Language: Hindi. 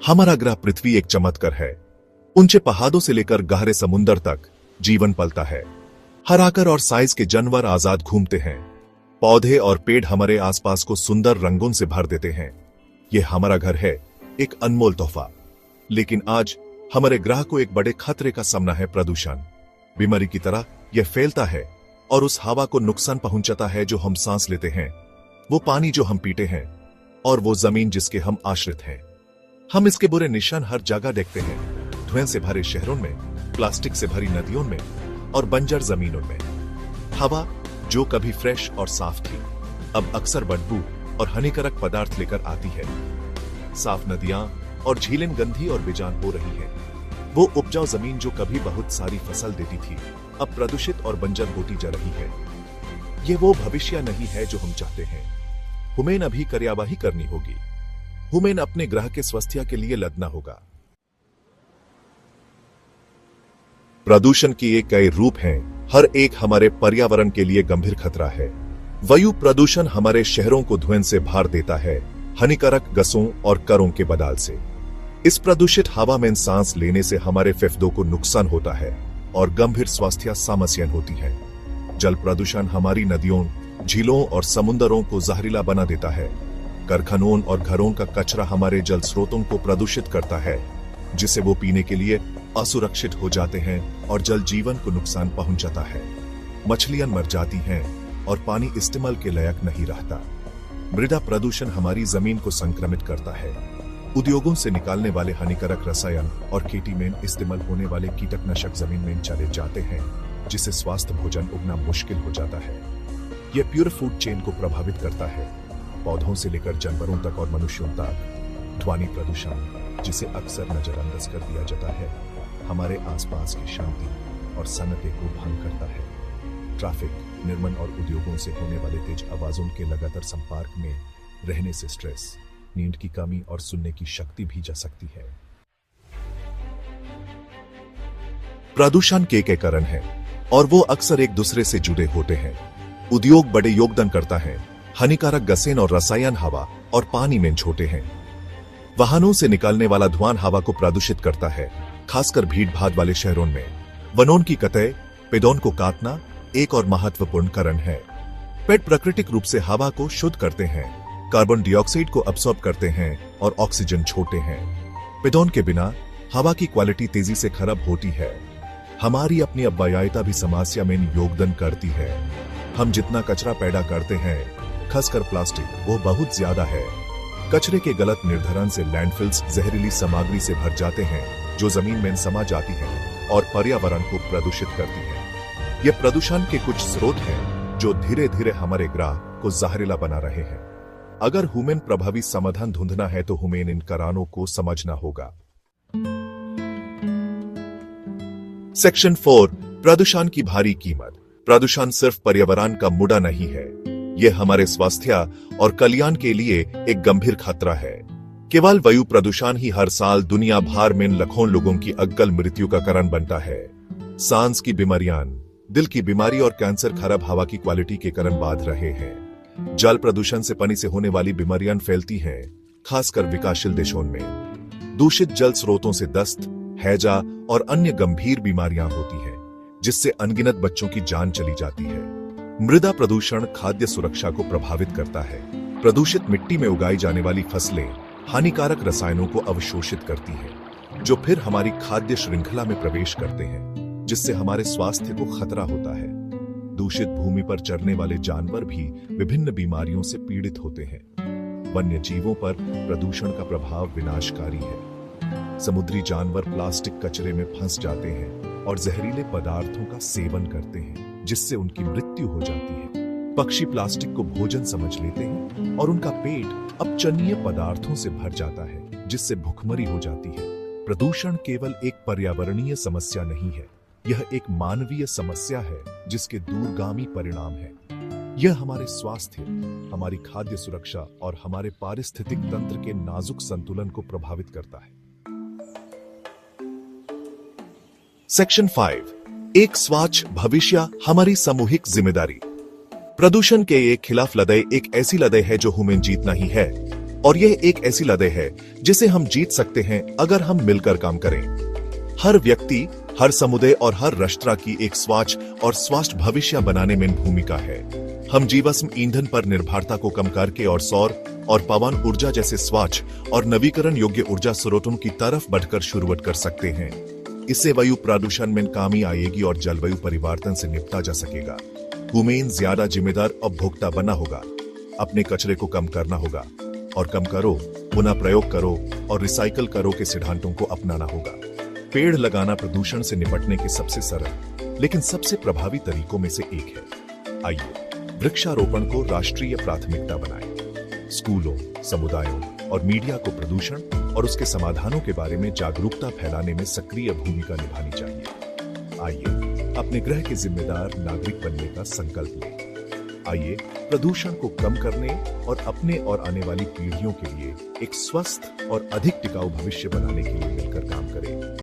हमारा ग्रह पृथ्वी एक चमत्कार है। ऊंचे पहाड़ों से लेकर गहरे समुद्र तक जीवन पलता है। हर आकार और साइज के जानवर आजाद घूमते हैं। पौधे और पेड़ हमारे आसपास को सुंदर रंगों से भर देते हैं। यह हमारा घर है, एक अनमोल तोहफा। लेकिन आज हमारे ग्रह को एक बड़े खतरे का सामना है। प्रदूषण बीमारी की तरह यह फैलता है और उस हवा को नुकसान पहुंचाता है जो हम सांस लेते हैं, वो पानी जो हम पीते हैं और वो जमीन जिसके हम आश्रित हैं। हम इसके बुरे निशान हर जगह देखते हैं। धुएं से भरे शहरों में, प्लास्टिक से भरी नदियों में और बंजर जमीनों में। हवा जो कभी फ्रेश और साफ थी, अब अक्सर बदबू और हानिकारक पदार्थ लेकर आती है। साफ नदियां और झीलें गंदी और बेजान हो रही है। वो उपजाऊ जमीन जो कभी बहुत सारी फसल देती थी, अब प्रदूषित और बंजर होती जा रही है। ये वो भविष्य नहीं है जो हम चाहते हैं। हमें अभी कार्यवाही करनी होगी। हमें अपने ग्रह के स्वास्थ्य के लिए लड़ना होगा। प्रदूषण के कई रूप हैं। हर एक हमारे पर्यावरण के लिए गंभीर खतरा है। वायु प्रदूषण हमारे शहरों को धुएं से भर देता है, हानिकारक गैसों और करों के बदल से। इस प्रदूषित हवा में सांस लेने से हमारे फेफड़ों को नुकसान होता है और गंभीर स्वास्थ्य समस्याएं होती हैं। जल प्रदूषण हमारी नदियों, झीलों और समुद्रों को जहरीला बना देता है। कारखानों और घरों का कचरा हमारे जल स्रोतों को प्रदूषित करता है, जिससे वो पीने के लिए असुरक्षित हो जाते हैं और जल जीवन को नुकसान पहुंचाता है। मछलियां मर जाती हैं और पानी इस्तेमाल के लायक नहीं रहता। मृदा प्रदूषण हमारी जमीन को संक्रमित करता है। उद्योगों से निकालने वाले हानिकारक रसायन और खेती में इस्तेमाल होने वाले कीटनाशक जमीन में चले जाते हैं, जिससे स्वास्थ्य भोजन उगना मुश्किल हो जाता है। यह प्योर फूड चेन को प्रभावित करता है, पौधों से लेकर जानवरों तक और मनुष्यों तक। ध्वनि प्रदूषण, जिसे अक्सर नजरअंदाज कर दिया जाता है, हमारे आसपास की शांति और सन्नते को भंग करता है। ट्रैफिक, निर्माण और उद्योगों से होने वाले तेज आवाजों के लगातार संपर्क में रहने से स्ट्रेस, नींद की कमी और सुनने की शक्ति भी जा सकती है। प्रदूषण के कारण है और वो अक्सर एक दूसरे से जुड़े होते हैं। उद्योग बड़े योगदान करता है। हानिकारक गैसें और रसायन हवा और पानी में छोड़ते हैं। वाहनों से निकालने वाला धुआं हवा को प्रदूषित करता है, खासकर भीड़ भाड़ वाले शहरों में। वनों की कटाई, पेड़ों को काटना एक और महत्वपूर्ण कारण है। पेड़ प्राकृतिक रूप से हवा को शुद्ध करते हैं, कार्बन डाइऑक्साइड को अब्सॉर्ब करते हैं और ऑक्सीजन छोड़ते हैं। पेड़ों के बिना हवा की क्वालिटी तेजी से खराब होती है। हमारी अपनी अव्ययता भी समस्या में योगदान करती है। हम जितना कचरा पैदा करते हैं, खासकर प्लास्टिक, वो बहुत ज्यादा है। कचरे के गलत निर्धारण से लैंडफिल्स जहरीली सामग्री से भर जाते हैं, जो जमीन में समा जाती है और पर्यावरण को प्रदूषित करती है। ये प्रदूषण के कुछ स्रोत हैं जो धीरे धीरे हमारे ग्रह को जहरीला बना रहे हैं। अगर हमें प्रभावी समाधान ढूंढना है तो हमें इन कारणों को समझना होगा। सेक्शन 4, प्रदूषण की भारी कीमत। प्रदूषण सिर्फ पर्यावरण का मुद्दा नहीं है, यह हमारे स्वास्थ्य और कल्याण के लिए एक गंभीर खतरा है। केवल वायु प्रदूषण ही हर साल दुनिया भर में लाखों लोगों की अकाल मृत्यु का कारण बनता है। सांस की बीमारियां, दिल की बीमारी और कैंसर खराब हवा की क्वालिटी के कारण बढ़ रहे हैं। जल प्रदूषण से पानी से होने वाली बीमारियां फैलती हैं, खासकर विकासशील देशों में। दूषित जल स्रोतों से दस्त, हैजा और अन्य गंभीर बीमारियां होती हैं, जिससे अनगिनत बच्चों की जान चली जाती है। मृदा प्रदूषण खाद्य सुरक्षा को प्रभावित करता है। प्रदूषित मिट्टी में उगाई जाने वाली फसलें हानिकारक रसायनों को अवशोषित करती हैं, जो फिर हमारी खाद्य श्रृंखला में प्रवेश करते हैं, जिससे हमारे स्वास्थ्य को खतरा होता है। दूषित भूमि पर चरने वाले जानवर भी विभिन्न बीमारियों से पीड़ित होते हैं। वन्य जीवों पर प्रदूषण का प्रभाव विनाशकारी है। समुद्री जानवर प्लास्टिक कचरे में फंस जाते हैं और जहरीले पदार्थों का सेवन करते हैं, जिससे उनकी मृत्यु हो जाती है। पक्षी प्लास्टिक को भोजन समझ लेते हैं और उनका पेट अपचनीय पदार्थों से भर जाता है, जिससे भूखमरी हो जाती है। प्रदूषण केवल एक पर्यावरणीय समस्या नहीं है, यह एक मानवीय समस्या है जिसके दूरगामी परिणाम है। यह हमारे स्वास्थ्य, हमारी खाद्य सुरक्षा और हमारे पारिस्थितिक तंत्र के नाजुक संतुलन को प्रभावित करता है। सेक्शन 5, एक स्वच्छ भविष्य, हमारी सामूहिक जिम्मेदारी। प्रदूषण के खिलाफ लड़ाई एक ऐसी लड़ाई है जो हमें जीतना ही है। और यह एक ऐसी लड़ाई है जिसे हम जीत सकते हैं अगर हम मिलकर काम करें। हर व्यक्ति, हर समुदाय और हर राष्ट्र की एक स्वच्छ और स्वस्थ भविष्य बनाने में भूमिका है। हम जीवाश्म ईंधन पर निर्भरता को कम करके और सौर और पवन ऊर्जा जैसे स्वच्छ और नवीकरण योग्य ऊर्जा स्रोतों की तरफ बढ़कर शुरुआत कर सकते हैं। इससे वायु प्रदूषण में कमी आएगी और जलवायु परिवर्तन से निपटा जा सकेगा। हमें ज्यादा जिम्मेदार उपभोक्ता बनना होगा, अपने कचरे को कम करना होगा और कम करो, पुनः प्रयोग करो और रिसाइकल करो के सिद्धांतों को अपनाना होगा। पेड़ लगाना प्रदूषण से निपटने के सबसे सरल लेकिन सबसे प्रभावी तरीकों में से एक है। आइए वृक्षारोपण को राष्ट्रीय प्राथमिकता बनाएं। स्कूलों, समुदायों और मीडिया को प्रदूषण और उसके समाधानों के बारे में जागरूकता फैलाने में सक्रिय भूमिका निभानी चाहिए। आइए अपने ग्रह के जिम्मेदार नागरिक बनने का संकल्प लें। आइए प्रदूषण को कम करने और अपने और आने वाली पीढ़ियों के लिए एक स्वस्थ और अधिक टिकाऊ भविष्य बनाने के लिए मिलकर काम करें।